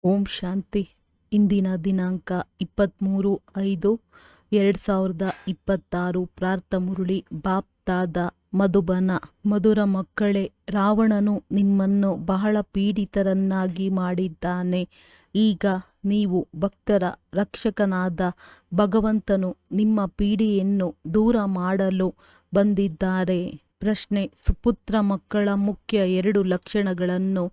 ಓಂ ಶಾಂತಿ. ಇಂದಿನ ದಿನಾಂಕ 23/5/2026. ಪ್ರಾರ್ಥ ಮುರಳಿ ಬಾಪ್ ದಾದ ಮಧುಬನ. ಮಧುರ ಮಕ್ಕಳೇ, ರಾವಣನು ನಿಮ್ಮನ್ನು ಬಹಳ ಪೀಡಿತರನ್ನಾಗಿ ಮಾಡಿದ್ದಾನೆ. ಈಗ ನೀವು ಭಕ್ತರ ರಕ್ಷಕನಾದ ಭಗವಂತನು ನಿಮ್ಮ ಪೀಡೆಯನ್ನು ದೂರ ಮಾಡಲು ಬಂದಿದ್ದಾರೆ. ಪ್ರಶ್ನೆ: ಸುಪುತ್ರ ಮಕ್ಕಳ ಮುಖ್ಯ 2 ಲಕ್ಷಣಗಳನ್ನು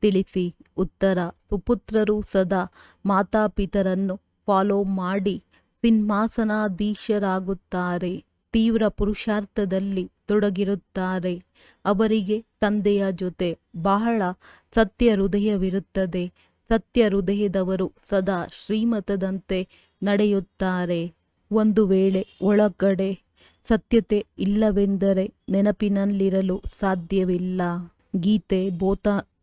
ತಿಳಿಸಿ. ಉತ್ತರ: ಸುಪುತ್ರರು ಸದಾ ಮಾತಾಪಿತರನ್ನು ಫಾಲೋ ಮಾಡಿ ಸಿಂಹಾಸನಾಧೀಶರಾಗುತ್ತಾರೆ. ತೀವ್ರ ಪುರುಷಾರ್ಥದಲ್ಲಿ ತೊಡಗಿರುತ್ತಾರೆ. ಅವರಿಗೆ ತಂದೆಯ ಜೊತೆ ಬಹಳ ಸತ್ಯ ಹೃದಯವಿರುತ್ತದೆ. ಸತ್ಯ ಹೃದಯದವರು ಸದಾ ಶ್ರೀಮತದಂತೆ ನಡೆಯುತ್ತಾರೆ. ಒಂದು ವೇಳೆ ಒಳಗಡೆ ಸತ್ಯತೆ ಇಲ್ಲವೆಂದರೆ ನೆನಪಿನಲ್ಲಿರಲು ಸಾಧ್ಯವಿಲ್ಲ. ಗೀತೆ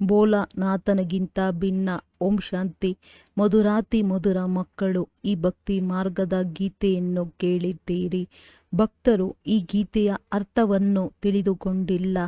ಭೋಲಾನಾಥನಿಗಿಂತ ಭಿನ್ನ. ಓಂ ಶಾಂತಿ. ಮಧುರಾತಿ ಮಧುರ ಮಕ್ಕಳು, ಈ ಭಕ್ತಿ ಮಾರ್ಗದ ಗೀತೆಯನ್ನು ಕೇಳಿದ್ದೀರಿ. ಭಕ್ತರು ಈ ಗೀತೆಯ ಅರ್ಥವನ್ನು ತಿಳಿದುಕೊಂಡಿಲ್ಲ.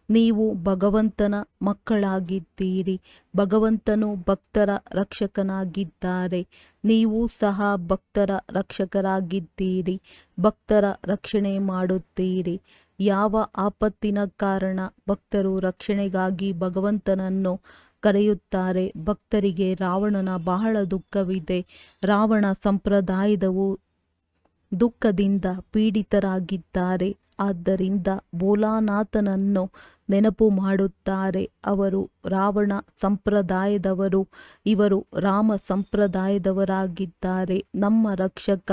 ನೀವು ಭಗವಂತನ ಮಕ್ಕಳಾಗಿದ್ದೀರಿ. ಭಗವಂತನು ಭಕ್ತರ ರಕ್ಷಕನಾಗಿದ್ದಾರೆ. ನೀವು ಸಹ ಭಕ್ತರ ರಕ್ಷಕರಾಗಿದ್ದೀರಿ. ಭಕ್ತರ ರಕ್ಷಣೆ ಮಾಡುತ್ತೀರಿ. ಯಾವ ಆಪತ್ತಿನ ಕಾರಣ ಭಕ್ತರು ರಕ್ಷಣೆಗಾಗಿ ಭಗವಂತನನ್ನು ಕರೆಯುತ್ತಾರೆ? ಭಕ್ತರಿಗೆ ರಾವಣನ ಬಹಳ ದುಃಖವಿದೆ. ರಾವಣ ಸಂಪ್ರದಾಯದವು ದುಃಖದಿಂದ ಪೀಡಿತರಾಗಿದ್ದಾರೆ. ಆದ್ದರಿಂದ ಭೋಲಾನಾಥನನ್ನು ನೆನಪು ಮಾಡುತ್ತಾರೆ. ಅವರು ರಾವಣ ಸಂಪ್ರದಾಯದವರು, ಇವರು ರಾಮ ಸಂಪ್ರದಾಯದವರಾಗಿದ್ದಾರೆ. ನಮ್ಮ ರಕ್ಷಕ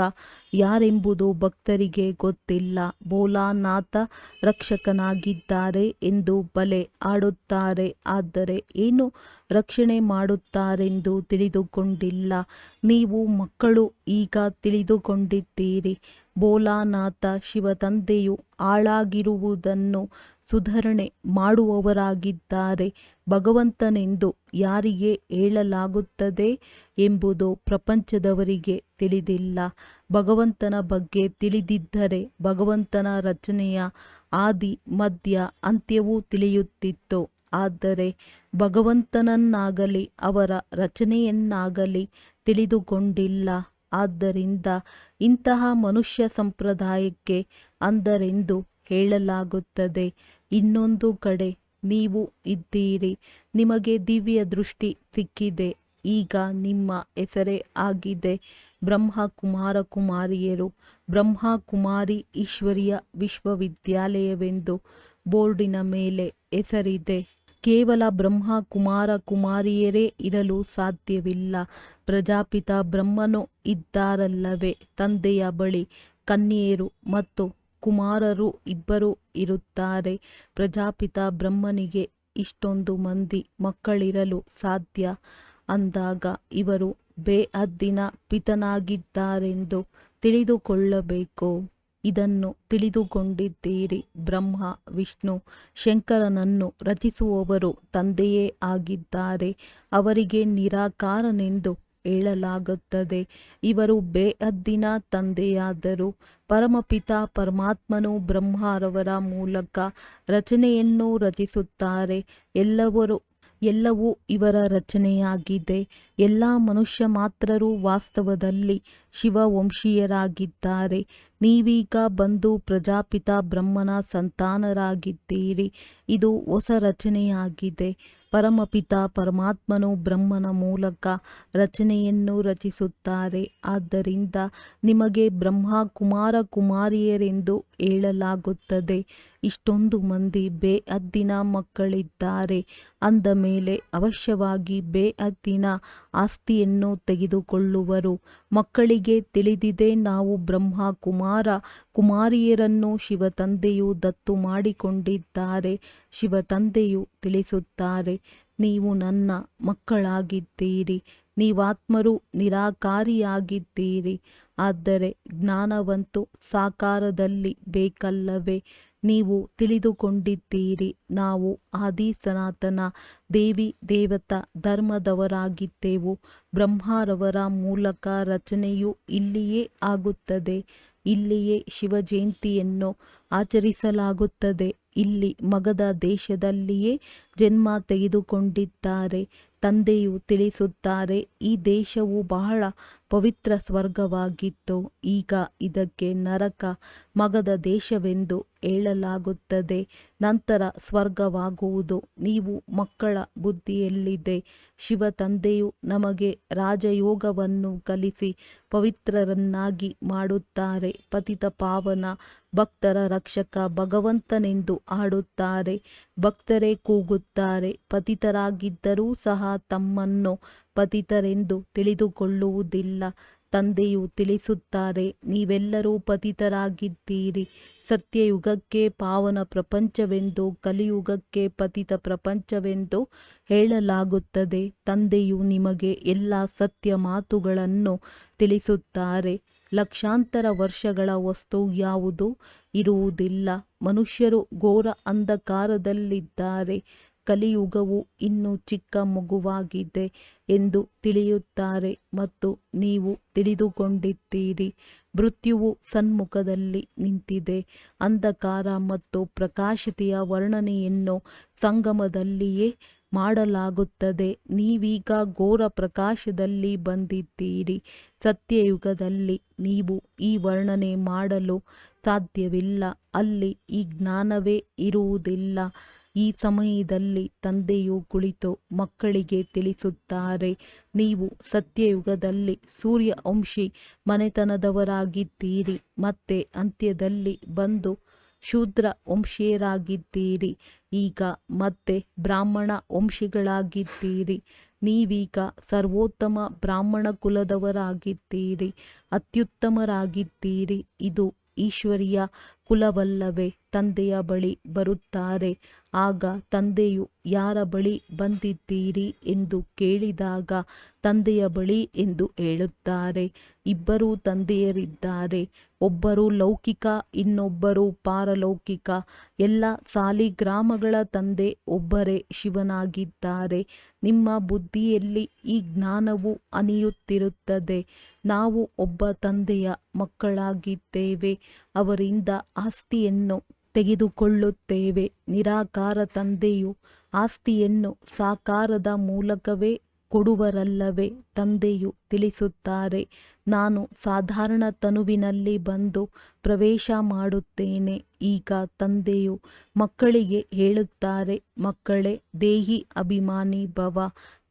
ಯಾರೆಂಬುದು ಭಕ್ತರಿಗೆ ಗೊತ್ತಿಲ್ಲ. ಭೋಲಾನಾಥ ರಕ್ಷಕನಾಗಿದ್ದಾರೆ ಎಂದು ಬಲೆ ಆಡುತ್ತಾರೆ. ಆದರೆ ಏನು ರಕ್ಷಣೆ ಮಾಡುತ್ತಾರೆಂದು ತಿಳಿದುಕೊಂಡಿಲ್ಲ. ನೀವು ಮಕ್ಕಳು ಈಗ ತಿಳಿದುಕೊಂಡಿದ್ದೀರಿ. ಭೋಲಾನಾಥ ಶಿವತಂದೆಯು ಹಾಳಾಗಿರುವುದನ್ನು ಸುಧಾರಣೆ ಮಾಡುವವರಾಗಿದ್ದಾರೆ. ಭಗವಂತನೆಂದು ಯಾರಿಗೆ ಹೇಳಲಾಗುತ್ತದೆ ಎಂಬುದು ಪ್ರಪಂಚದವರಿಗೆ ತಿಳಿದಿಲ್ಲ. ಭಗವಂತನ ಬಗ್ಗೆ ತಿಳಿದಿದ್ದರೆ ಭಗವಂತನ ರಚನೆಯ ಆದಿ ಮಧ್ಯ ಅಂತ್ಯವೂ ತಿಳಿಯುತ್ತಿತ್ತು. ಆದರೆ ಭಗವಂತನನ್ನಾಗಲಿ ಅವರ ರಚನೆಯನ್ನಾಗಲಿ ತಿಳಿದುಕೊಂಡಿಲ್ಲ. ಆದ್ದರಿಂದ ಇಂತಹ ಮನುಷ್ಯ ಸಂಪ್ರದಾಯಕ್ಕೆ ಅಂಧರೆಂದು ಹೇಳಲಾಗುತ್ತದೆ. ಇನ್ನೊಂದು ಕಡೆ ನೀವು ಇದ್ದೀರಿ. ನಿಮಗೆ ದಿವ್ಯ ದೃಷ್ಟಿ ಸಿಕ್ಕಿದೆ. ಈಗ ನಿಮ್ಮ ಹೆಸರೇ ಆಗಿದೆ ಬ್ರಹ್ಮ ಕುಮಾರ ಕುಮಾರಿಯರು. ಬ್ರಹ್ಮ ಕುಮಾರಿ ಈಶ್ವರೀಯ ವಿಶ್ವವಿದ್ಯಾಲಯವೆಂದು ಬೋರ್ಡಿನ ಮೇಲೆ ಹೆಸರಿದೆ. ಕೇವಲ ಬ್ರಹ್ಮ ಕುಮಾರ ಕುಮಾರಿಯರೇ ಇರಲು ಸಾಧ್ಯವಿಲ್ಲ. ಪ್ರಜಾಪಿತ ಬ್ರಹ್ಮನು ಇದ್ದಾರಲ್ಲವೇ? ತಂದೆಯ ಬಳಿ ಕನ್ಯೆಯರು ಮತ್ತು ಕುಮಾರರು ಇಬ್ಬರು ಇರುತ್ತಾರೆ. ಪ್ರಜಾಪಿತ ಬ್ರಹ್ಮನಿಗೆ ಇಷ್ಟೊಂದು ಮಂದಿ ಮಕ್ಕಳಿರಲು ಸಾಧ್ಯ ಅಂದಾಗ ಇವರು ಬೇಹದ್ದಿನ ಪಿತನಾಗಿದ್ದಾರೆಂದು ತಿಳಿದುಕೊಳ್ಳಬೇಕು. ಇದನ್ನು ತಿಳಿದುಕೊಂಡಿದ್ದೀರಿ. ಬ್ರಹ್ಮ ವಿಷ್ಣು ಶಂಕರನನ್ನು ರಚಿಸುವವರು ತಂದೆಯೇ ಆಗಿದ್ದಾರೆ. ಅವರಿಗೆ ನಿರಾಕಾರನೆಂದು ಹೇಳಲಾಗುತ್ತದೆ. ಇವರು ಬೇಹದ್ದಿನ ತಂದೆಯಾದರು. ಪರಮಪಿತ ಪರಮಾತ್ಮನು ಬ್ರಹ್ಮರವರ ಮೂಲಕ ರಚನೆಯನ್ನು ರಚಿಸುತ್ತಾರೆ. ಎಲ್ಲವೂ ಇವರ ರಚನೆಯಾಗಿದೆ. ಎಲ್ಲ ಮನುಷ್ಯ ಮಾತ್ರರು ವಾಸ್ತವದಲ್ಲಿ ಶಿವವಂಶೀಯರಾಗಿದ್ದಾರೆ. ನೀವೀಗ ಬಂದು ಪ್ರಜಾಪಿತ ಬ್ರಹ್ಮನ ಸಂತಾನರಾಗಿದ್ದೀರಿ. ಇದು ಹೊಸ ರಚನೆಯಾಗಿದೆ. ಪರಮಪಿತ ಪರಮಾತ್ಮನು ಬ್ರಹ್ಮನ ಮೂಲಕ ರಚನೆಯನ್ನು ರಚಿಸುತ್ತಾರೆ. ಆದ್ದರಿಂದ ನಿಮಗೆ ಬ್ರಹ್ಮ ಕುಮಾರ ಕುಮಾರಿಯರೆಂದು ಹೇಳಲಾಗುತ್ತದೆ. ಇಷ್ಟೊಂದು ಮಂದಿ ಬೇಹದ್ದಿನ ಮಕ್ಕಳಿದ್ದಾರೆ ಅಂದ ಮೇಲೆ ಅವಶ್ಯವಾಗಿ ಬೇಹದ್ದಿನ ಆಸ್ತಿಯನ್ನು ತೆಗೆದುಕೊಳ್ಳುವರು. ಮಕ್ಕಳಿಗೆ ತಿಳಿದಿದೆ, ನಾವು ಬ್ರಹ್ಮ ಕುಮಾರ ಕುಮಾರಿಯರನ್ನು ಶಿವತಂದೆಯು ದತ್ತು ಮಾಡಿಕೊಂಡಿದ್ದಾರೆ. ಶಿವತಂದೆಯು ತಿಳಿಸುತ್ತಾರೆ, ನೀವು ನನ್ನ ಮಕ್ಕಳಾಗಿದ್ದೀರಿ. ನೀವಾತ್ಮರು ನಿರಾಕಾರಿಯಾಗಿದ್ದೀರಿ. ಆದರೆ ಜ್ಞಾನವಂತೂ ಸಾಕಾರದಲ್ಲಿ ಬೇಕಲ್ಲವೇ? ನೀವು ತಿಳಿದುಕೊಂಡಿದ್ದೀರಿ, ನಾವು ಆದಿ ಸನಾತನ ದೇವಿ ದೇವತಾ ಧರ್ಮದವರಾಗಿದ್ದೆವು. ಬ್ರಹ್ಮರವರ ಮೂಲಕ ರಚನೆಯು ಇಲ್ಲಿಯೇ ಆಗುತ್ತದೆ. ಇಲ್ಲಿಯೇ ಶಿವ ಜಯಂತಿಯನ್ನು ಆಚರಿಸಲಾಗುತ್ತದೆ. ಇಲ್ಲಿ ಮಗಧ ದೇಶದಲ್ಲಿಯೇ ಜನ್ಮ ತೆಗೆದುಕೊಂಡಿದ್ದಾರೆ. ತಂದೆಯು ತಿಳಿಸುತ್ತಾರೆ, ಈ ದೇಶವು ಬಹಳ ಪವಿತ್ರ ಸ್ವರ್ಗವಾಗಿತ್ತು, ಈಗ ಇದಕ್ಕೆ ನರಕ ಮಗದ ದೇಶವೆಂದು ಹೇಳಲಾಗುತ್ತದೆ. ನಂತರ ಸ್ವರ್ಗವಾಗುವುದು. ನೀವು ಮಕ್ಕಳ ಬುದ್ಧಿಯಲ್ಲಿದೆ. ಶಿವ ತಂದೆಯು ನಮಗೆ ರಾಜಯೋಗವನ್ನು ಕಲಿಸಿ ಪವಿತ್ರರನ್ನಾಗಿ ಮಾಡುತ್ತಾರೆ. ಪತಿತ ಪಾವನ ಭಕ್ತರ ರಕ್ಷಕ ಭಗವಂತನೆಂದು ಆಡುತ್ತಾರೆ. ಭಕ್ತರೇ ಕೂಗುತ್ತಾರೆ. ಪತಿತರಾಗಿದ್ದರೂ ಸಹ ತಮ್ಮನ್ನು ಪತಿತರೆಂದು ತಿಳಿದುಕೊಳ್ಳುವುದಿಲ್ಲ. ತಂದೆಯು ತಿಳಿಸುತ್ತಾರೆ, ನೀವೆಲ್ಲರೂ ಪತಿತರಾಗಿದ್ದೀರಿ. ಸತ್ಯಯುಗಕ್ಕೆ ಪಾವನ ಪ್ರಪಂಚವೆಂದು, ಕಲಿಯುಗಕ್ಕೆ ಪತಿತ ಪ್ರಪಂಚವೆಂದು ಹೇಳಲಾಗುತ್ತದೆ. ತಂದೆಯು ನಿಮಗೆ ಎಲ್ಲ ಸತ್ಯ ಮಾತುಗಳನ್ನು ತಿಳಿಸುತ್ತಾರೆ. ಲಕ್ಷಾಂತರ ವರ್ಷಗಳ ವಸ್ತು ಯಾವುದು ಇರುವುದಿಲ್ಲ. ಮನುಷ್ಯರು ಘೋರ ಅಂಧಕಾರದಲ್ಲಿದ್ದಾರೆ. ಕಲಿಯುಗವು ಇನ್ನೂ ಚಿಕ್ಕ ಮಗುವಾಗಿದೆ ಎಂದು ತಿಳಿಯುತ್ತಾರೆ ಮತ್ತು ನೀವು ತಿಳಿದುಕೊಂಡಿದ್ದೀರಿ. ಮೃತ್ಯುವು ಸನ್ಮುಖದಲ್ಲಿ ನಿಂತಿದೆ. ಅಂಧಕಾರ ಮತ್ತು ಪ್ರಕಾಶತೆಯ ವರ್ಣನೆಯನ್ನು ಸಂಗಮದಲ್ಲಿಯೇ ಮಾಡಲಾಗುತ್ತದೆ. ನೀವೀಗ ಘೋರ ಪ್ರಕಾಶದಲ್ಲಿ ಬಂದಿದ್ದೀರಿ. ಸತ್ಯಯುಗದಲ್ಲಿ ನೀವು ಈ ವರ್ಣನೆ ಮಾಡಲು ಸಾಧ್ಯವಿಲ್ಲ. ಅಲ್ಲಿ ಈ ಜ್ಞಾನವೇ ಇರುವುದಿಲ್ಲ. ಈ ಸಮಯದಲ್ಲಿ ತಂದೆಯು ಕುಳಿತು ಮಕ್ಕಳಿಗೆ ತಿಳಿಸುತ್ತಾರೆ, ನೀವು ಸತ್ಯಯುಗದಲ್ಲಿ ಸೂರ್ಯವಂಶಿ ಮನೆತನದವರಾಗಿದ್ದೀರಿ. ಮತ್ತೆ ಅಂತ್ಯದಲ್ಲಿ ಬಂದು ಶೂದ್ರ ವಂಶೀಯರಾಗಿದ್ದೀರಿ. ಈಗ ಮತ್ತೆ ಬ್ರಾಹ್ಮಣ ವಂಶಿಗಳಾಗಿದ್ದೀರಿ. ನೀವೀಗ ಸರ್ವೋತ್ತಮ ಬ್ರಾಹ್ಮಣ ಕುಲದವರಾಗಿದ್ದೀರಿ. ಅತ್ಯುತ್ತಮರಾಗಿದ್ದೀರಿ. ಇದು ಈಶ್ವರಿಯ ಕುಲವಲ್ಲವೇ? ತಂದೆಯ ಬಳಿ ಬರುತ್ತಾರೆ. ಆಗ ತಂದೆಯು ಯಾರ ಬಳಿ ಬಂದಿದ್ದೀರಿ ಎಂದು ಕೇಳಿದಾಗ ತಂದೆಯ ಬಳಿ ಎಂದು ಹೇಳುತ್ತಾರೆ. ಇಬ್ಬರೂ ತಂದೆಯರಿದ್ದಾರೆ. ಒಬ್ಬರು ಲೌಕಿಕ, ಇನ್ನೊಬ್ಬರು ಪಾರಲೌಕಿಕ. ಎಲ್ಲ ಸಾಲಿಗ್ರಾಮಗಳ ತಂದೆ ಒಬ್ಬರೇ ಶಿವನಾಗಿದ್ದಾರೆ. ನಿಮ್ಮ ಬುದ್ಧಿಯಲ್ಲಿ ಈ ಜ್ಞಾನವು ಅನಿಯುತ್ತಿರುತ್ತದೆ. ನಾವು ಒಬ್ಬ ತಂದೆಯ ಮಕ್ಕಳಾಗಿದ್ದೇವೆ. ಅವರಿಂದ ಆಸ್ತಿಯನ್ನು ತೆಗೆದುಕೊಳ್ಳುತ್ತೇವೆ. ನಿರಾಕಾರ ತಂದೆಯು ಆಸ್ತಿಯನ್ನು ಸಾಕಾರದ ಮೂಲಕವೇ ಕೊಡುವರಲ್ಲವೇ? ತಂದೆಯು ತಿಳಿಸುತ್ತಾರೆ, ನಾನು ಸಾಧಾರಣ ತನುವಿನಲ್ಲಿ ಬಂದು ಪ್ರವೇಶ ಮಾಡುತ್ತೇನೆ. ಈಗ ತಂದೆಯು ಮಕ್ಕಳಿಗೆ ಹೇಳುತ್ತಾರೆ, ಮಕ್ಕಳೇ, ದೇಹಿ ಅಭಿಮಾನಿ ಭವ.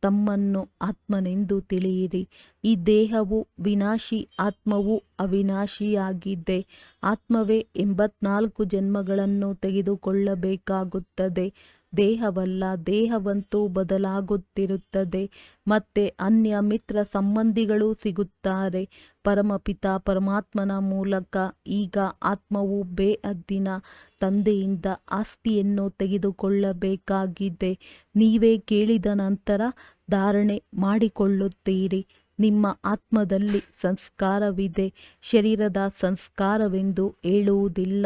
ತಮ್ಮನ್ನು ಆತ್ಮನೆಂದು ತಿಳಿಯಿರಿ. ಈ ದೇಹವು ವಿನಾಶಿ, ಆತ್ಮವು ಅವಿನಾಶಿಯಾಗಿದೆ. ಆತ್ಮವೇ 84 ಜನ್ಮಗಳನ್ನು ತೆಗೆದುಕೊಳ್ಳಬೇಕಾಗುತ್ತದೆ. ದೇಹವಲ್ಲ. ದೇಹವಂತೂ ಬದಲಾಗುತ್ತಿರುತ್ತದೆ. ಮತ್ತೆ ಅನ್ಯ ಮಿತ್ರ ಸಂಬಂಧಿಗಳು ಸಿಗುತ್ತಾರೆ. ಪರಮಪಿತ ಪರಮಾತ್ಮನ ಮೂಲಕ ಈಗ ಆತ್ಮವು ಬೇಹದ್ದಿನ ತಂದೆಯಿಂದ ಆಸ್ತಿಯನ್ನು ತೆಗೆದುಕೊಳ್ಳಬೇಕಾಗಿದೆ. ನೀವೇ ಕೇಳಿದ ನಂತರ ಧಾರಣೆ ಮಾಡಿಕೊಳ್ಳುತ್ತೀರಿ. ನಿಮ್ಮ ಆತ್ಮದಲ್ಲಿ ಸಂಸ್ಕಾರವಿದೆ. ಶರೀರದ ಸಂಸ್ಕಾರವೆಂದು ಹೇಳುವುದಿಲ್ಲ.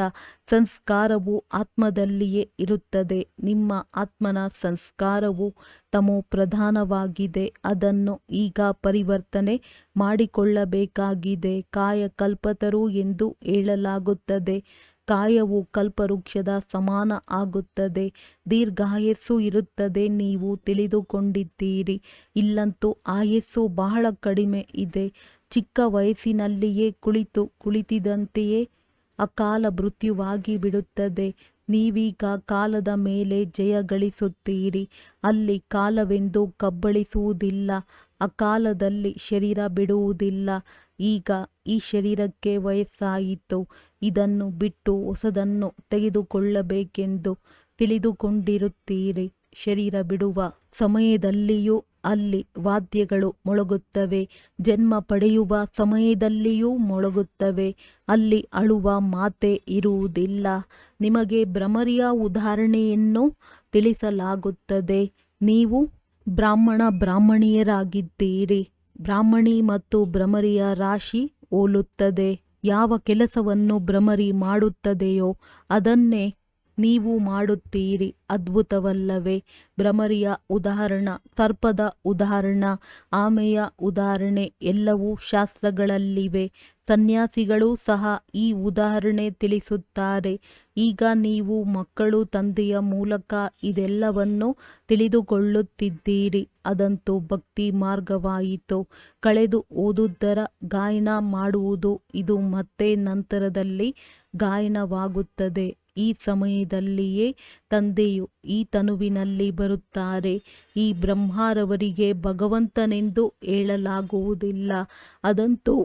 ಸಂಸ್ಕಾರವು ಆತ್ಮದಲ್ಲಿಯೇ ಇರುತ್ತದೆ. ನಿಮ್ಮ ಆತ್ಮನ ಸಂಸ್ಕಾರವು ತಮೋ ಪ್ರಧಾನವಾಗಿದೆ. ಅದನ್ನು ಈಗ ಪರಿವರ್ತನೆ ಮಾಡಿಕೊಳ್ಳಬೇಕಾಗಿದೆ. ಕಾಯಕಲ್ಪತರು ಎಂದು ಹೇಳಲಾಗುತ್ತದೆ. ಕಾಯವು ಕಲ್ಪವೃಕ್ಷದ ಸಮಾನ ಆಗುತ್ತದೆ. ದೀರ್ಘಾಯಸ್ಸು ಇರುತ್ತದೆ. ನೀವು ತಿಳಿದುಕೊಂಡಿದ್ದೀರಿ. ಇಲ್ಲಂತೂ ಆಯಸ್ಸು ಬಹಳ ಕಡಿಮೆ ಇದೆ. ಚಿಕ್ಕ ವಯಸ್ಸಿನಲ್ಲಿಯೇ ಕುಳಿತಿದ್ದಂತೆಯೇ ಅಕಾಲ ಮೃತ್ಯುವಾಗಿ ಬಿಡುತ್ತದೆ. ನೀವೀಗ ಕಾಲದ ಮೇಲೆ ಜಯ ಗಳಿಸುತ್ತೀರಿ. ಅಲ್ಲಿ ಕಾಲವೆಂದು ಕಬ್ಬಳಿಸುವುದಿಲ್ಲ. ಅಕಾಲದಲ್ಲಿ ಶರೀರ ಬಿಡುವುದಿಲ್ಲ. ಈಗ ಈ ಶರೀರಕ್ಕೆ ವಯಸ್ಸಾಯಿತು. ಇದನ್ನು ಬಿಟ್ಟು ಹೊಸದನ್ನು ತೆಗೆದುಕೊಳ್ಳಬೇಕೆಂದು ತಿಳಿದುಕೊಂಡಿರುತ್ತೀರಿ. ಶರೀರ ಬಿಡುವ ಸಮಯದಲ್ಲಿಯೂ ಅಲ್ಲಿ ವಾದ್ಯಗಳು ಮೊಳಗುತ್ತವೆ. ಜನ್ಮ ಪಡೆಯುವ ಸಮಯದಲ್ಲಿಯೂ ಮೊಳಗುತ್ತವೆ. ಅಲ್ಲಿ ಅಳುವ ಮಾತೇ ಇರುವುದಿಲ್ಲ. ನಿಮಗೆ ಭ್ರಮರಿಯ ಉದಾಹರಣೆಯನ್ನು ತಿಳಿಸಲಾಗುತ್ತದೆ. ನೀವು ಬ್ರಾಹ್ಮಣಿಯರಾಗಿದ್ದೀರಿ. ಬ್ರಾಹ್ಮಣಿ ಮತ್ತು ಭ್ರಮರಿಯ ರಾಶಿ ಹೋಲುತ್ತದೆ. ಯಾವ ಕೆಲಸವನ್ನು ಭ್ರಮರಿ ಮಾಡುತ್ತದೆಯೋ ಅದನ್ನೇ ನೀವು ಮಾಡುತ್ತೀರಿ. ಅದ್ಭುತವಲ್ಲವೇ? ಭ್ರಮರಿಯ ಉದಾಹರಣ, ಸರ್ಪದ ಉದಾಹರಣ, ಆಮೆಯ ಉದಾಹರಣೆ ಎಲ್ಲವೂ ಶಾಸ್ತ್ರಗಳಲ್ಲಿವೆ. ಸನ್ಯಾಸಿಗಳು ಸಹ ಈ ಉದಾಹರಣೆ ತಿಳಿಸುತ್ತಾರೆ. ಈಗ ನೀವು ಮಕ್ಕಳು ತಂದೆಯ ಮೂಲಕ ಇದೆಲ್ಲವನ್ನು ತಿಳಿದುಕೊಳ್ಳುತ್ತಿದ್ದೀರಿ. ಅದಂತೂ ಭಕ್ತಿ ಮಾರ್ಗವಾಯಿತು. ಕಳೆದು ಓದುವುದರ ಗಾಯನ ಮಾಡುವುದು, ಇದು ಮತ್ತೆ ನಂತರದಲ್ಲಿ ಗಾಯನವಾಗುತ್ತದೆ. ಈ ಸಮಯದಲ್ಲಿಯೇ ತಂದೆಯು ಈ ತನುವಿನಲ್ಲಿ ಬರುತ್ತಾರೆ. ಈ ಬ್ರಹ್ಮರವರಿಗೆ ಭಗವಂತನೆಂದು ಹೇಳಲಾಗುವುದಿಲ್ಲ, ಅದಂತೂ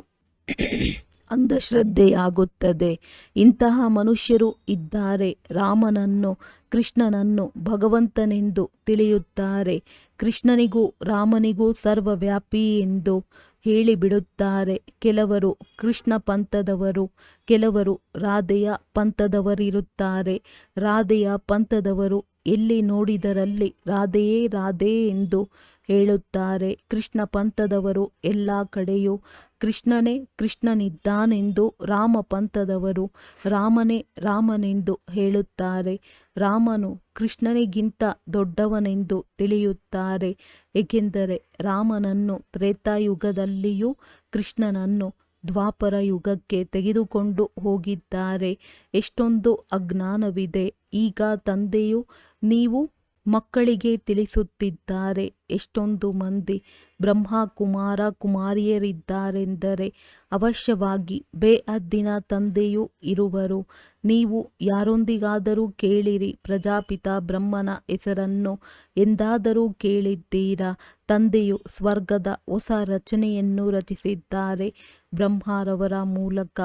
ಅಂಧಶ್ರದ್ಧೆಯಾಗುತ್ತದೆ. ಇಂತಹ ಮನುಷ್ಯರು ಇದ್ದಾರೆ. ರಾಮನನ್ನು ಕೃಷ್ಣನನ್ನು ಭಗವಂತನೆಂದು ತಿಳಿಯುತ್ತಾರೆ. ಕೃಷ್ಣನಿಗೂ ರಾಮನಿಗೂ ಸರ್ವವ್ಯಾಪಿ ಎಂದು ಹೇಳಿಬಿಡುತ್ತಾರೆ. ಕೆಲವರು ಕೃಷ್ಣ ಪಂಥದವರು, ಕೆಲವರು ರಾಧೆಯ ಪಂಥದವರಿರುತ್ತಾರೆ. ರಾಧೆಯ ಪಂಥದವರು ಎಲ್ಲಿ ನೋಡಿದರಲ್ಲಿ ರಾಧೆಯೇ ರಾಧೆ ಎಂದು ಹೇಳುತ್ತಾರೆ. ಕೃಷ್ಣ ಪಂಥದವರು ಎಲ್ಲ ಕಡೆಯೂ ಕೃಷ್ಣನೇ ಕೃಷ್ಣನಿದ್ದಾನೆಂದು, ರಾಮ ಪಂಥದವರು ರಾಮನೇ ರಾಮನೆಂದು ಹೇಳುತ್ತಾರೆ. ರಾಮನು ಕೃಷ್ಣನಿಗಿಂತ ದೊಡ್ಡವನೆಂದು ತಿಳಿಯುತ್ತಾರೆ. ಏಕೆಂದರೆ ರಾಮನನ್ನು ತ್ರೇತಾಯುಗದಲ್ಲಿಯೂ ಕೃಷ್ಣನನ್ನು ದ್ವಾಪರ ಯುಗಕ್ಕೆ ತೆಗೆದುಕೊಂಡು ಹೋಗಿದ್ದಾರೆ. ಎಷ್ಟೊಂದು ಅಜ್ಞಾನವಿದೆ. ಈಗ ತಂದೆಯು ನೀವು ಮಕ್ಕಳಿಗೆ ತಿಳಿಸುತ್ತಿದ್ದಾರೆ. ಎಷ್ಟೊಂದು ಮಂದಿ ಬ್ರಹ್ಮ ಕುಮಾರ ಕುಮಾರಿಯರಿದ್ದಾರೆಂದರೆ ಅವಶ್ಯವಾಗಿ ಬೇಹದ್ದಿನ ತಂದೆಯೂ ಇರುವರು. ನೀವು ಯಾರೊಂದಿಗಾದರೂ ಕೇಳಿರಿ, ಪ್ರಜಾಪಿತ ಬ್ರಹ್ಮನ ಹೆಸರನ್ನು ಎಂದಾದರೂ ಕೇಳಿದ್ದೀರಾ? ತಂದೆಯು ಸ್ವರ್ಗದ ಹೊಸ ರಚನೆಯನ್ನು ರಚಿಸಿದ್ದಾರೆ. ಬ್ರಹ್ಮರವರ ಮೂಲಕ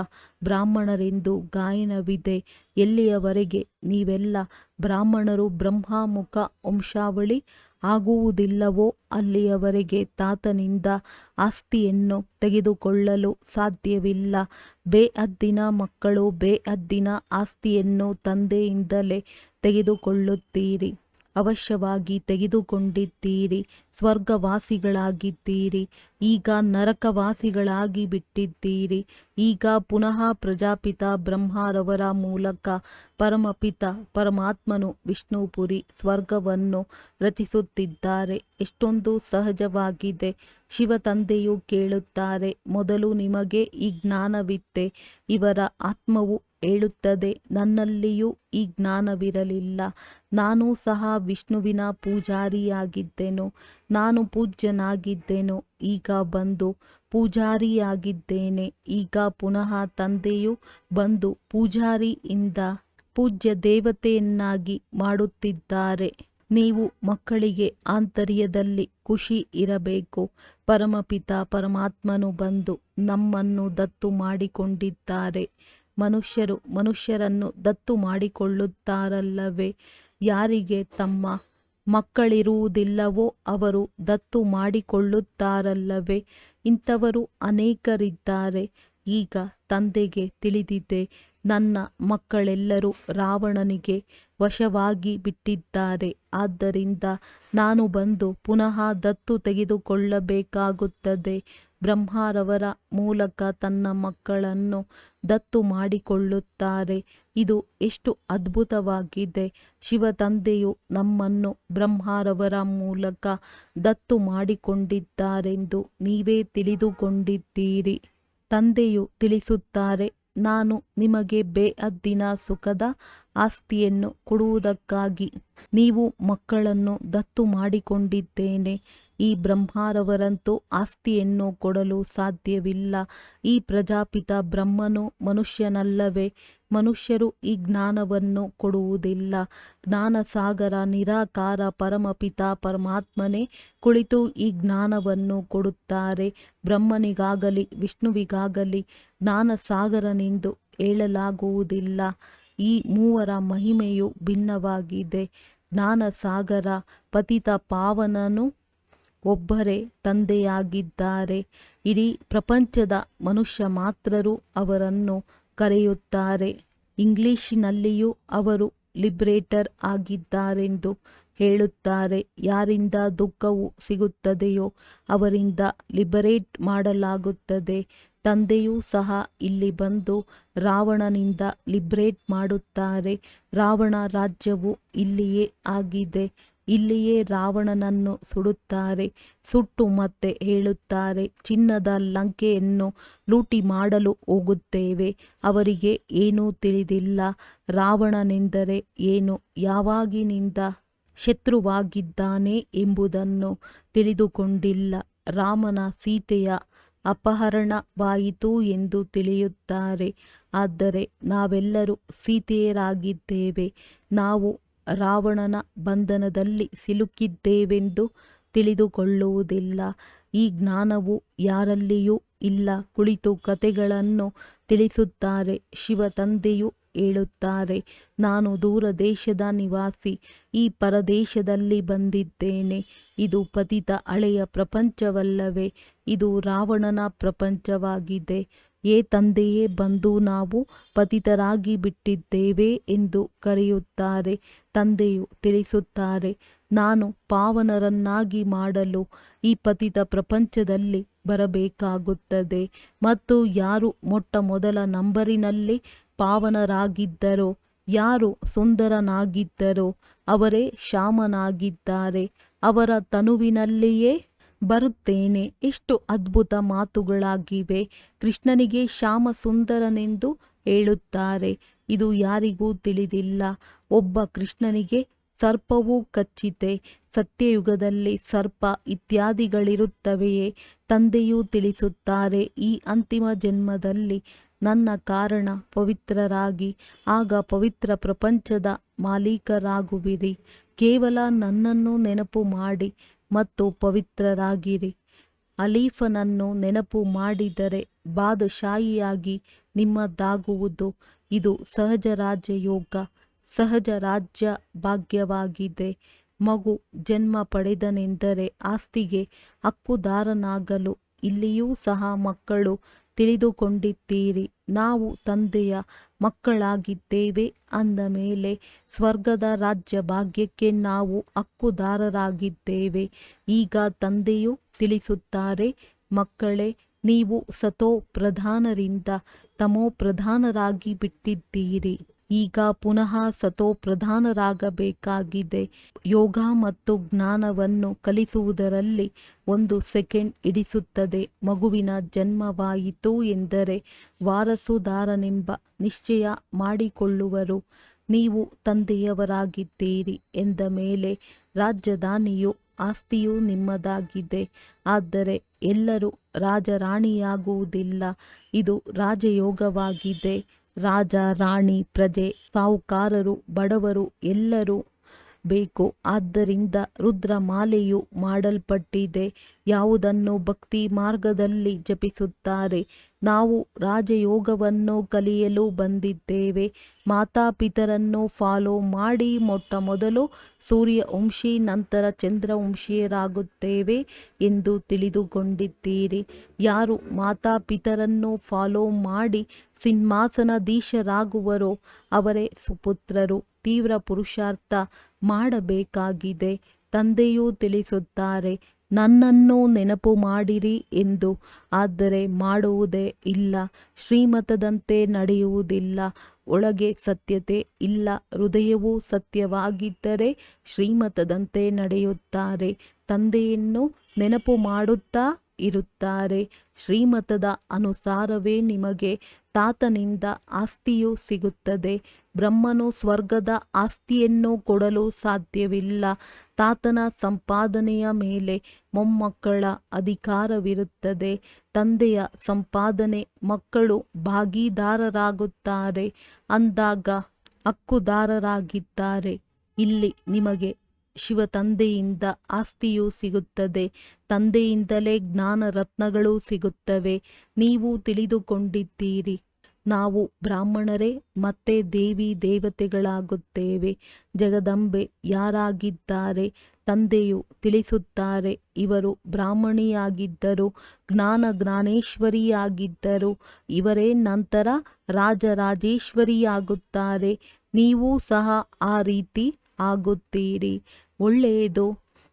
ಬ್ರಾಹ್ಮಣರೆಂದು ಗಾಯನವಿದೆ. ಎಲ್ಲಿಯವರೆಗೆ ನೀವೆಲ್ಲ ಬ್ರಾಹ್ಮಣರು ಬ್ರಹ್ಮಮುಖ ವಂಶಾವಳಿ ಆಗುವುದಿಲ್ಲವೋ ಅಲ್ಲಿಯವರೆಗೆ ತಾತನಿಂದ ಆಸ್ತಿಯನ್ನು ತೆಗೆದುಕೊಳ್ಳಲು ಸಾಧ್ಯವಿಲ್ಲ. ಬೇಹದ್ದಿನ ಮಕ್ಕಳು ಬೇಹದ್ದಿನ ಆಸ್ತಿಯನ್ನು ತಂದೆಯಿಂದಲೇ ತೆಗೆದುಕೊಳ್ಳುತ್ತೀರಿ. ಅವಶ್ಯವಾಗಿ ತೆಗೆದುಕೊಂಡಿದ್ದೀರಿ. ಸ್ವರ್ಗವಾಸಿಗಳಾಗಿದ್ದೀರಿ. ಈಗ ನರಕವಾಸಿಗಳಾಗಿ ಬಿಟ್ಟಿದ್ದೀರಿ. ಈಗ ಪುನಃ ಪ್ರಜಾಪಿತ ಬ್ರಹ್ಮರವರ ಮೂಲಕ ಪರಮಪಿತ ಪರಮಾತ್ಮನು ವಿಷ್ಣುಪುರಿ ಸ್ವರ್ಗವನ್ನು ರಚಿಸುತ್ತಿದ್ದಾರೆ. ಎಷ್ಟೊಂದು ಸಹಜವಾಗಿದೆ. ಶಿವ ತಂದೆಯು ಕೇಳುತ್ತಾರೆ, ಮೊದಲು ನಿಮಗೆ ಈ ಜ್ಞಾನವಿತ್ತೆ? ಇವರ ಆತ್ಮವು ಹೇಳುತ್ತದೆ, ನನ್ನಲ್ಲಿಯೂ ಈ ಜ್ಞಾನವಿರಲಿಲ್ಲ. ನಾನು ಸಹ ವಿಷ್ಣುವಿನ ಪೂಜಾರಿಯಾಗಿದ್ದೆನು. ನಾನು ಪೂಜ್ಯನಾಗಿದ್ದೆನು. ಈಗ ಬಂದು ಪೂಜಾರಿಯಾಗಿದ್ದೇನೆ. ಈಗ ಪುನಃ ತಂದೆಯು ಬಂದು ಪೂಜಾರಿಯಿಂದ ಪೂಜ್ಯ ದೇವತೆಯನ್ನಾಗಿ ಮಾಡುತ್ತಿದ್ದಾರೆ. ನೀವು ಮಕ್ಕಳಿಗೆ ಆಂತರ್ಯದಲ್ಲಿ ಖುಷಿ ಇರಬೇಕು. ಪರಮಪಿತ ಪರಮಾತ್ಮನು ಬಂದು ನಮ್ಮನ್ನು ದತ್ತು ಮಾಡಿಕೊಂಡಿದ್ದಾರೆ. ಮನುಷ್ಯರು ಮನುಷ್ಯರನ್ನು ದತ್ತು ಮಾಡಿಕೊಳ್ಳುತ್ತಾರಲ್ಲವೇ? ಯಾರಿಗೆ ತಮ್ಮ ಮಕ್ಕಳಿರುವುದಿಲ್ಲವೋ ಅವರು ದತ್ತು ಮಾಡಿಕೊಳ್ಳುತ್ತಾರಲ್ಲವೇ? ಇಂಥವರು ಅನೇಕರಿದ್ದಾರೆ. ಈಗ ತಂದೆಗೆ ತಿಳಿದಿದೆ, ನನ್ನ ಮಕ್ಕಳೆಲ್ಲರೂ ರಾವಣನಿಗೆ ವಶವಾಗಿ ಬಿಟ್ಟಿದ್ದಾರೆ. ಆದ್ದರಿಂದ ನಾನು ಬಂದು ಪುನಃ ದತ್ತು ತೆಗೆದುಕೊಳ್ಳಬೇಕಾಗುತ್ತದೆ. ಬ್ರಹ್ಮರವರ ಮೂಲಕ ತನ್ನ ಮಕ್ಕಳನ್ನು ದತ್ತು ಮಾಡಿಕೊಳ್ಳುತ್ತಾರೆ. ಇದು ಎಷ್ಟು ಅದ್ಭುತವಾಗಿದೆ. ಶಿವ ತಂದೆಯು ನಮ್ಮನ್ನು ಬ್ರಹ್ಮರವರ ಮೂಲಕ ದತ್ತು ಮಾಡಿಕೊಂಡಿದ್ದಾರೆಂದು ನೀವೇ ತಿಳಿದುಕೊಂಡಿದ್ದೀರಿ. ತಂದೆಯು ತಿಳಿಸುತ್ತಾರೆ, ನಾನು ನಿಮಗೆ ಬೇಹದ್ದಿನ ಸುಖದ ಆಸ್ತಿಯನ್ನು ಕೊಡುವುದಕ್ಕಾಗಿ ನೀವು ಮಕ್ಕಳನ್ನು ದತ್ತು ಮಾಡಿಕೊಂಡಿದ್ದೇನೆ. ಈ ಬ್ರಹ್ಮರವರಂತೂ ಆಸ್ತಿಯನ್ನು ಕೊಡಲು ಸಾಧ್ಯವಿಲ್ಲ. ಈ ಪ್ರಜಾಪಿತ ಬ್ರಹ್ಮನು ಮನುಷ್ಯನಲ್ಲವೇ? ಮನುಷ್ಯರು ಈ ಜ್ಞಾನವನ್ನು ಕೊಡುವುದಿಲ್ಲ. ಜ್ಞಾನಸಾಗರ ನಿರಾಕಾರ ಪರಮಪಿತ ಪರಮಾತ್ಮನೇ ಕುಳಿತು ಈ ಜ್ಞಾನವನ್ನು ಕೊಡುತ್ತಾರೆ. ಬ್ರಹ್ಮನಿಗಾಗಲಿ ವಿಷ್ಣುವಿಗಾಗಲಿ ಜ್ಞಾನಸಾಗರನೆಂದು ಹೇಳಲಾಗುವುದಿಲ್ಲ. ಈ ಮೂವರ ಮಹಿಮೆಯು ಭಿನ್ನವಾಗಿದೆ. ಜ್ಞಾನಸಾಗರ ಪತಿತ ಪಾವನನು ಒಬ್ಬರೇ ತಂದೆಯಾಗಿದ್ದಾರೆ. ಇಡೀ ಪ್ರಪಂಚದ ಮನುಷ್ಯ ಮಾತ್ರರು ಅವರನ್ನು ಕರೆಯುತ್ತಾರೆ. ಇಂಗ್ಲಿಷಿನಲ್ಲಿಯೂ ಅವರು ಲಿಬರೇಟರ್ ಆಗಿದ್ದಾರೆಂದು ಹೇಳುತ್ತಾರೆ. ಯಾರಿಂದ ದುಃಖವು ಸಿಗುತ್ತದೆಯೋ ಅವರಿಂದ ಲಿಬರೇಟ್ ಮಾಡಲಾಗುತ್ತದೆ. ತಂದೆಯೂ ಸಹ ಇಲ್ಲಿ ಬಂದು ರಾವಣನಿಂದ ಲಿಬರೇಟ್ ಮಾಡುತ್ತಾರೆ. ರಾವಣ ರಾಜ್ಯವು ಇಲ್ಲಿಯೇ ಆಗಿದೆ. ಇಲ್ಲಿಯೇ ರಾವಣನನ್ನು ಸುಡುತ್ತಾರೆ. ಸುಟ್ಟು ಮತ್ತೆ ಹೇಳುತ್ತಾರೆ, ಚಿನ್ನದ ಲಂಕೆಯನ್ನು ಲೂಟಿ ಮಾಡಲು ಹೋಗುತ್ತೇವೆ. ಅವರಿಗೆ ಏನೂ ತಿಳಿದಿಲ್ಲ. ರಾವಣನೆಂದರೆ ಏನು, ಯಾವಾಗಿನಿಂದ ಶತ್ರುವಾಗಿದ್ದಾನೆ ಎಂಬುದನ್ನು ತಿಳಿದುಕೊಂಡಿಲ್ಲ. ರಾಮನ ಸೀತೆಯ ಅಪಹರಣವಾಯಿತು ಎಂದು ತಿಳಿಯುತ್ತಾರೆ. ಆದರೆ ನಾವೆಲ್ಲರೂ ಸೀತೆಯರಾಗಿದ್ದೇವೆ. ನಾವು ರಾವಣನ ಬಂಧನದಲ್ಲಿ ಸಿಲುಕಿದ್ದೇವೆಂದು ತಿಳಿದುಕೊಳ್ಳುವುದಿಲ್ಲ. ಈ ಜ್ಞಾನವು ಯಾರಲ್ಲಿಯೂ ಇಲ್ಲ. ಕುಳಿತು ಕಥೆಗಳನ್ನು ತಿಳಿಸುತ್ತಾರೆ. ಶಿವ ತಂದೆಯು ಹೇಳುತ್ತಾರೆ, ನಾನು ದೂರ ದೇಶದ ನಿವಾಸಿ, ಈ ಪರದೇಶದಲ್ಲಿ ಬಂದಿದ್ದೇನೆ. ಇದು ಪತಿತ ಹಳೆಯ ಪ್ರಪಂಚವಲ್ಲವೇ? ಇದು ರಾವಣನ ಪ್ರಪಂಚವಾಗಿದೆ. ತಂದೆಯೇ ಬಂದು ನಾವು ಪತಿತರಾಗಿ ಬಿಟ್ಟಿದ್ದೇವೆ ಎಂದು ಕರೆಯುತ್ತಾರೆ. ತಂದೆಯು ತಿಳಿಸುತ್ತಾರೆ, ನಾನು ಪಾವನರನ್ನಾಗಿ ಮಾಡಲು ಈ ಪತಿತ ಪ್ರಪಂಚದಲ್ಲಿ ಬರಬೇಕಾಗುತ್ತದೆ. ಮತ್ತು ಯಾರು ಮೊಟ್ಟ ಮೊದಲ ನಂಬರಿನಲ್ಲಿ ಪಾವನರಾಗಿದ್ದರೋ, ಯಾರು ಸುಂದರನಾಗಿದ್ದರೋ ಅವರೇ ಶ್ಯಾಮನಾಗಿದ್ದಾರೆ. ಅವರ ತನುವಿನಲ್ಲಿಯೇ ಬರುತ್ತೇನೆ. ಎಷ್ಟು ಅದ್ಭುತ ಮಾತುಗಳಾಗಿವೆ. ಕೃಷ್ಣನಿಗೆ ಶ್ಯಾಮ ಸುಂದರನೆಂದು ಹೇಳುತ್ತಾರೆ. ಇದು ಯಾರಿಗೂ ತಿಳಿದಿಲ್ಲ. ಒಬ್ಬ ಕೃಷ್ಣನಿಗೆ ಸರ್ಪವೂ ಕಚ್ಚಿತೆ. ಸತ್ಯಯುಗದಲ್ಲಿ ಸರ್ಪ ಇತ್ಯಾದಿಗಳಿರುತ್ತವೆಯೇ? ತಂದೆಯೂ ತಿಳಿಸುತ್ತಾರೆ, ಈ ಅಂತಿಮ ಜನ್ಮದಲ್ಲಿ ನನ್ನ ಕಾರಣ ಪವಿತ್ರರಾಗಿ ಆಗ ಪವಿತ್ರ ಪ್ರಪಂಚದ ಮಾಲೀಕರಾಗುವಿರಿ. ಕೇವಲ ನನ್ನನ್ನು ನೆನಪು ಮಾಡಿ ಮತ್ತು ಪವಿತ್ರರಾಗಿರಿ. ಅಲೀಫನನ್ನು ನೆನಪು ಮಾಡಿದರೆ ಬಾದಶಾಹಿಯಾಗಿ ನಿಮ್ಮದಾಗುವುದು. ಇದು ಸಹಜ ರಾಜಯೋಗ, ಸಹಜ ರಾಜ್ಯ ಭಾಗ್ಯವಾಗಿದೆ. ಮಗು ಜನ್ಮ ಪಡೆದನೆಂದರೆ ಆಸ್ತಿಗೆ ಹಕ್ಕುದಾರನಾಗಲು. ಇಲ್ಲಿಯೂ ಸಹ ಮಕ್ಕಳು ತಿಳಿದುಕೊಂಡಿದ್ದೀರಿ. ನಾವು ತಂದೆಯ ಮಕ್ಕಳಾಗಿದ್ದೇವೆ ಅಂದ ಮೇಲೆ ಸ್ವರ್ಗದ ರಾಜ್ಯ ಭಾಗ್ಯಕ್ಕೆ ನಾವು ಹಕ್ಕುದಾರರಾಗಿದ್ದೇವೆ. ಈಗ ತಂದೆಯು ತಿಳಿಸುತ್ತಾರೆ, ಮಕ್ಕಳೇ, ನೀವು ಸತೋ ಪ್ರಧಾನರಿಂದ ತಮೋ ಪ್ರಧಾನರಾಗಿ ಬಿಟ್ಟಿದ್ದೀರಿ. ಈಗ ಪುನಃ ಸತೋ ಪ್ರಧಾನರಾಗಬೇಕಾಗಿದೆ. ಯೋಗ ಮತ್ತು ಜ್ಞಾನವನ್ನು ಕಲಿಸುವುದರಲ್ಲಿ 1 ಸೆಕೆಂಡ್ ಹಿಡಿಸುತ್ತದೆ. ಮಗುವಿನ ಜನ್ಮವಾಯಿತು ಎಂದರೆ ವಾರಸುದಾರನೆಂಬ ನಿಶ್ಚಯ ಮಾಡಿಕೊಳ್ಳುವರು. ನೀವು ತಂದೆಯವರಾಗಿದ್ದೀರಿ ಎಂದ ಮೇಲೆ ರಾಜಧಾನಿಯು ಆಸ್ತಿಯೂ ನಿಮ್ಮದಾಗಿದೆ. ಆದರೆ ಎಲ್ಲರೂ ರಾಜರಾಣಿಯಾಗುವುದಿಲ್ಲ. ಇದು ರಾಜಯೋಗವಾಗಿದೆ. ರಾಜ, ರಾಣಿ, ಪ್ರಜೆ, ಸಾಹುಕಾರರು, ಬಡವರು ಎಲ್ಲರೂ ಬೇಕು. ಆದ್ದರಿಂದ ರುದ್ರಮಾಲೆಯು ಮಾಡಲ್ಪಟ್ಟಿದೆ. ಯಾವುದನ್ನು ಭಕ್ತಿ ಮಾರ್ಗದಲ್ಲಿ ಜಪಿಸುತ್ತಾರೆ. ನಾವು ರಾಜಯೋಗವನ್ನು ಕಲಿಯಲು ಬಂದಿದ್ದೇವೆ. ಮಾತಾಪಿತರನ್ನು ಫಾಲೋ ಮಾಡಿ ಮೊಟ್ಟ ಮೊದಲು ಸೂರ್ಯವಂಶಿ ನಂತರ ಚಂದ್ರವಂಶಿಯರಾಗುತ್ತೇವೆ ಎಂದು ತಿಳಿದುಕೊಂಡಿದ್ದೀರಿ. ಯಾರು ಮಾತಾಪಿತರನ್ನು ಫಾಲೋ ಮಾಡಿ ಸಿಂಹಾಸನಾಧೀಶರಾಗುವರೋ ಅವರೇ ಸುಪುತ್ರರು. ತೀವ್ರ ಪುರುಷಾರ್ಥ ಮಾಡಬೇಕಾಗಿದೆ. ತಂದೆಯೂ ತಿಳಿಸುತ್ತಾರೆ, ನನ್ನನ್ನು ನೆನಪು ಮಾಡಿರಿ ಎಂದು. ಆದರೆ ಮಾಡುವುದೇ ಇಲ್ಲ. ಶ್ರೀಮತದಂತೆ ನಡೆಯುವುದಿಲ್ಲ. ಒಳಗೆ ಸತ್ಯತೆ ಇಲ್ಲ. ಹೃದಯವೂ ಸತ್ಯವಾಗಿದ್ದರೆ ಶ್ರೀಮತದಂತೆ ನಡೆಯುತ್ತಾರೆ. ತಂದೆಯನ್ನು ನೆನಪು ಮಾಡುತ್ತಾ ಇರುತ್ತಾರೆ. ಶ್ರೀಮತದ ಅನುಸಾರವೇ ನಿಮಗೆ ತಾತನಿಂದ ಆಸ್ತಿಯು ಸಿಗುತ್ತದೆ. ಬ್ರಹ್ಮನು ಸ್ವರ್ಗದ ಆಸ್ತಿಯನ್ನು ಕೊಡಲು ಸಾಧ್ಯವಿಲ್ಲ. ತಾತನ ಸಂಪಾದನೆಯ ಮೇಲೆ ಮೊಮ್ಮಕ್ಕಳ ಅಧಿಕಾರವಿರುತ್ತದೆ. ತಂದೆಯ ಸಂಪಾದನೆ ಮಕ್ಕಳು ಭಾಗಿದಾರರಾಗುತ್ತಾರೆ ಅಂದಾಗ ಹಕ್ಕುದಾರರಾಗಿದ್ದಾರೆ. ಇಲ್ಲಿ ನಿಮಗೆ ಶಿವ ತಂದೆಯಿಂದ ಆಸ್ತಿಯೂ ಸಿಗುತ್ತದೆ. ತಂದೆಯಿಂದಲೇ ಜ್ಞಾನ ರತ್ನಗಳು ಸಿಗುತ್ತವೆ. ನೀವು ತಿಳಿದುಕೊಂಡಿದ್ದೀರಿ, ನಾವು ಬ್ರಾಹ್ಮಣರೇ ಮತ್ತೆ ದೇವಿ ದೇವತೆಗಳಾಗುತ್ತೇವೆ. ಜಗದಂಬೆ ಯಾರಾಗಿದ್ದಾರೆ? ತಂದೆಯು ತಿಳಿಸುತ್ತಾರೆ, ಇವರು ಬ್ರಾಹ್ಮಣಿಯಾಗಿದ್ದರು, ಜ್ಞಾನೇಶ್ವರಿಯಾಗಿದ್ದರು. ಇವರೇ ನಂತರ ರಾಜರಾಜೇಶ್ವರಿಯಾಗುತ್ತಾರೆ. ನೀವು ಸಹ ಆ ರೀತಿ ಆಗುತ್ತೀರಿ. ಒಳ್ಳೆಯದು.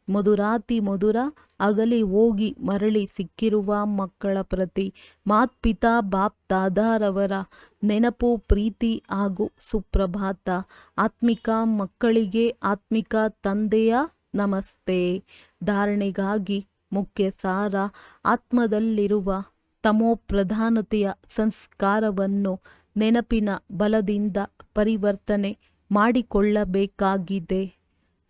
ಮಧುರಾತಿ ಮಧುರ ಅಗಲಿ ಹೋಗಿ ಮರಳಿ ಸಿಕ್ಕಿರುವ ಮಕ್ಕಳ ಪ್ರತಿ ಮಾತ್ಪಿತಾ ಬಾಪ್ ದಾದಾರವರ ನೆನಪು, ಪ್ರೀತಿ ಹಾಗೂ ಸುಪ್ರಭಾತ. ಆತ್ಮಿಕ ಮಕ್ಕಳಿಗೆ ಆತ್ಮಿಕ ತಂದೆಯ ನಮಸ್ತೆ. ಧಾರಣೆಗಾಗಿ ಮುಖ್ಯ ಸಾರ: ಆತ್ಮದಲ್ಲಿರುವ ತಮೋಪ್ರಧಾನತೆಯ ಸಂಸ್ಕಾರವನ್ನು ನೆನಪಿನ ಬಲದಿಂದ ಪರಿವರ್ತನೆ ಮಾಡಿಕೊಳ್ಳಬೇಕಾಗಿದೆ.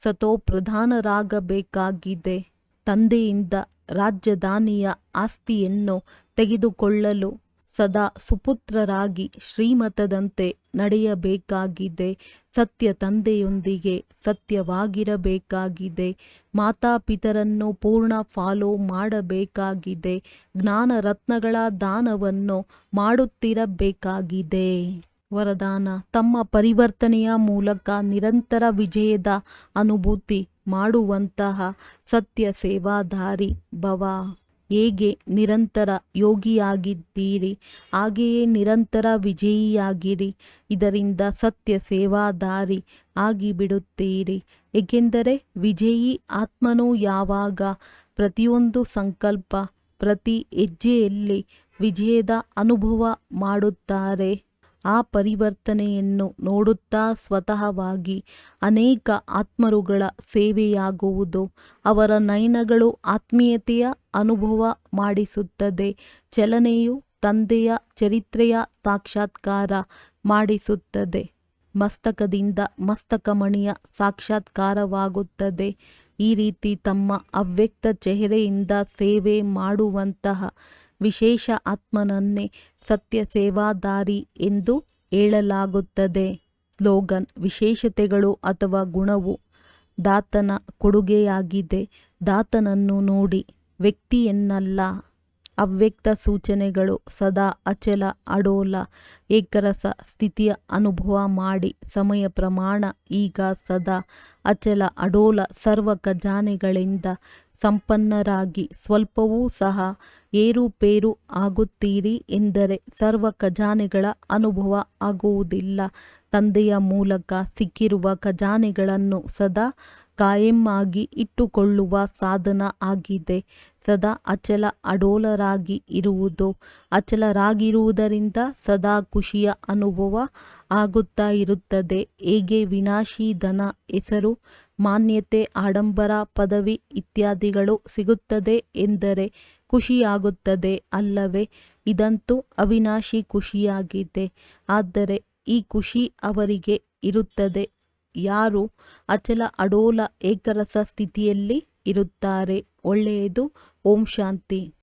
ಸತೋಪ್ರಧಾನರಾಗಬೇಕಾಗಿದೆ. ತಂದೆಯಿಂದ ರಾಜಧಾನಿಯ ಆಸ್ತಿಯನ್ನು ತೆಗೆದುಕೊಳ್ಳಲು ಸದಾ ಸುಪುತ್ರರಾಗಿ ಶ್ರೀಮತದಂತೆ ನಡೆಯಬೇಕಾಗಿದೆ. ಸತ್ಯ ತಂದೆಯೊಂದಿಗೆ ಸತ್ಯವಾಗಿರಬೇಕಾಗಿದೆ. ಮಾತಾಪಿತರನ್ನು ಪೂರ್ಣ ಫಾಲೋ ಮಾಡಬೇಕಾಗಿದೆ. ಜ್ಞಾನ ರತ್ನಗಳ ದಾನವನ್ನು ಮಾಡುತ್ತಿರಬೇಕಾಗಿದೆ. ವರದಾನ: ತಮ್ಮ ಪರಿವರ್ತನೆಯ ಮೂಲಕ ನಿರಂತರ ವಿಜಯದ ಅನುಭೂತಿ ಮಾಡುವಂತಹ ಸತ್ಯ ಸೇವಾಧಾರಿ ಭವ. ಹೇಗೆ ನಿರಂತರ ಯೋಗಿಯಾಗಿದ್ದೀರಿ ಹಾಗೆಯೇ ನಿರಂತರ ವಿಜಯಿಯಾಗಿರಿ. ಇದರಿಂದ ಸತ್ಯ ಸೇವಾಧಾರಿ ಆಗಿಬಿಡುತ್ತೀರಿ. ಏಕೆಂದರೆ ವಿಜಯಿ ಆತ್ಮನು ಯಾವಾಗ ಪ್ರತಿಯೊಂದು ಸಂಕಲ್ಪ, ಪ್ರತಿ ಹೆಜ್ಜೆಯಲ್ಲಿ ವಿಜಯದ ಅನುಭವ ಮಾಡುತ್ತಾರೆ, ಆ ಪರಿವರ್ತನೆಯನ್ನು ನೋಡುತ್ತಾ ಸ್ವತಃವಾಗಿ ಅನೇಕ ಆತ್ಮರುಗಳ ಸೇವೆಯಾಗುವುದು ಅವರ ನಯನಗಳು ಆತ್ಮೀಯತೆಯ ಅನುಭವ ಮಾಡಿಸುತ್ತದೆ. ಚಲನೆಯು ತಂದೆಯ ಚರಿತ್ರೆಯ ಸಾಕ್ಷಾತ್ಕಾರ ಮಾಡಿಸುತ್ತದೆ. ಮಸ್ತಕದಿಂದ ಮಸ್ತಕಮಣಿಯ ಸಾಕ್ಷಾತ್ಕಾರವಾಗುತ್ತದೆ. ಈ ರೀತಿ ತಮ್ಮ ಅವ್ಯಕ್ತ ಚೆಹರೆಯಿಂದ ಸೇವೆ ಮಾಡುವಂತಹ ವಿಶೇಷ ಆತ್ಮನನ್ನೇ ಸತ್ಯ ಸೇವಾಧಾರಿ ಎಂದು ಹೇಳಲಾಗುತ್ತದೆ. ಸ್ಲೋಗನ್: ವಿಶೇಷತೆಗಳು ಅಥವಾ ಗುಣವು ದಾತನ ಕೊಡುಗೆಯಾಗಿದೆ. ದಾತನನ್ನು ನೋಡಿ, ವ್ಯಕ್ತಿಯನ್ನಲ್ಲ. ಅವ್ಯಕ್ತ ಸೂಚನೆಗಳು: ಸದಾ ಅಚಲ, ಅಡೋಲ, ಏಕರಸ ಸ್ಥಿತಿಯ ಅನುಭವ ಮಾಡಿ. ಸಮಯ ಪ್ರಮಾಣ: ಈಗ ಸದಾ ಅಚಲ, ಅಡೋಲ, ಸರ್ವ ಖಜಾನೆಗಳಿಂದ ಸಂಪನ್ನರಾಗಿ ಸ್ವಲ್ಪವೂ ಸಹ ಏರುಪೇರು ಆಗುತ್ತೀರಿ ಎಂದರೆ ಸರ್ವ ಖಜಾನೆಗಳ ಅನುಭವ ಆಗುವುದಿಲ್ಲ. ತಂದೆಯ ಮೂಲಕ ಸಿಕ್ಕಿರುವ ಖಜಾನೆಗಳನ್ನು ಸದಾ ಕಾಯಂ ಆಗಿ ಇಟ್ಟುಕೊಳ್ಳುವ ಸಾಧನ ಆಗಿದೆ. ಸದಾ ಅಚಲ ಅಡೋಲರಾಗಿ ಇರುವುದು. ಅಚಲರಾಗಿರುವುದರಿಂದ ಸದಾ ಖುಷಿಯ ಅನುಭವ ಆಗುತ್ತಾ ಇರುತ್ತದೆ. ಹೇಗೆ ವಿನಾಶಿ ಧನ, ಹೆಸರು, ಮಾನ್ಯತೆ, ಆಡಂಬರ, ಪದವಿ ಇತ್ಯಾದಿಗಳು ಸಿಗುತ್ತದೆ ಎಂದರೆ ಖುಷಿಯಾಗುತ್ತದೆ ಅಲ್ಲವೇ? ಇದಂತೂ ಅವಿನಾಶಿ ಖುಷಿಯಾಗಿದೆ. ಆದರೆ ಈ ಖುಷಿ ಅವರಿಗೆ ಇರುತ್ತದೆ ಯಾರು ಅಚಲ ಅಡೋಲ ಏಕರಸ ಸ್ಥಿತಿಯಲ್ಲಿ ಇರುತ್ತಾರೆ. ಒಳ್ಳೆಯದು. ಓಂ ಶಾಂತಿ.